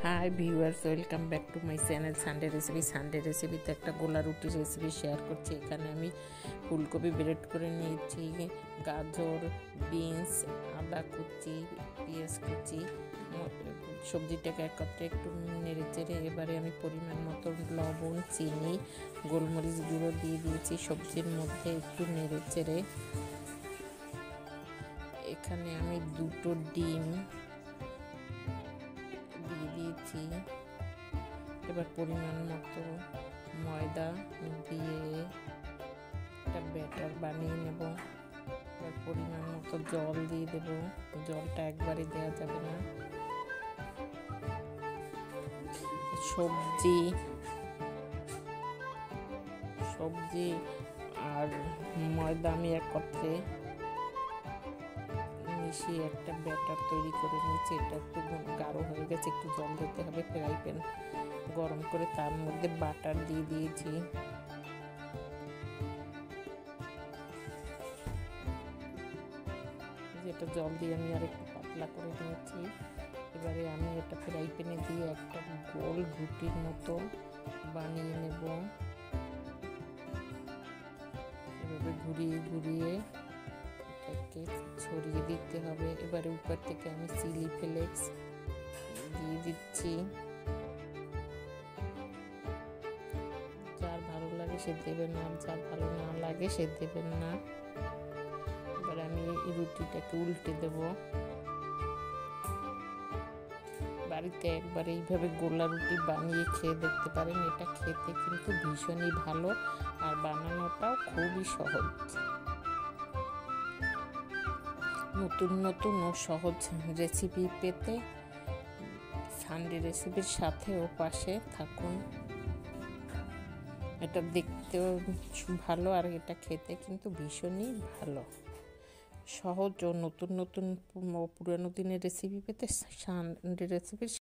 Hi viewers, welcome back to my channel Sunday recipe. Sunday রেসিপিতে একটা গোলা রুটির রেসিপি শেয়ার করছি। এখানে আমি ফুলকপি ব্রেড করে নিয়েছি, গাজর, বিনস, আদা কুচি, পেঁয়াজ কুচি, সবজিটাকে একত্রে একটু নেড়ে চেড়ে এবারে আমি পরিমাণ মতো লবণ, চিনি, গোলমরিচ গুঁড়ো দিয়ে দিয়েছি সবজির মধ্যে একটু নেড়ে চেড়ে। এখানে আমি 2টো ডিম দিয়ে দিয়েছি। এবার পরিমাণ মতো ময়দা দিয়ে একটা ব্যাটার বানিয়ে নেব। এবার পরিমাণ মতো জল দিয়ে দেব, জলটা একবারে দেওয়া যাবে না। সবজি আর ময়দা আমি একত্রে মিশিয়ে একটা ব্যাটার তৈরি করে নিয়েছি। এটা একটু গাঢ় হয়ে গেছে, একটু জল দিতে হবে। ফ্রাই প্যান গরম করে তার মধ্যে বাটার দিয়ে দিয়েছি। যেটা জল দিয়ে আমি আর একটু পাতলা করে নিয়েছি। এবারে আমি এটা ফ্রাই প্যানে দিয়ে একটা গোল রুটির মতো বানিয়ে নেব। এভাবে ঘুরিয়ে ঘুরিয়ে এটাকে ছড়িয়ে দিতে হবে। এবারে উপর থেকে আমি চিলি ফ্লেক্স দিয়ে দিচ্ছি। যার ভালো লাগে সে দেবেন না, যার ভালো না লাগে সে দেবেন না। এবার আমি এই রুটিটাকে উল্টে দেব। বাড়িতে একবার এইভাবে গোলা রুটি বানিয়ে খেয়ে দেখতে পারেন। এটা খেতে কিন্তু ভীষণই ভালো আর বানানোটাও খুবই সহজ। নতুন নতুন ও সহজ রেসিপি পেতে সানডে রেসিপির সাথে ও পাশে থাকুন। এটা দেখতেও ভালো আর এটা খেতে কিন্তু ভীষণই ভালো। সহজ ও নতুন নতুন পুরানো দিনের রেসিপি পেতে সানডে রেসিপির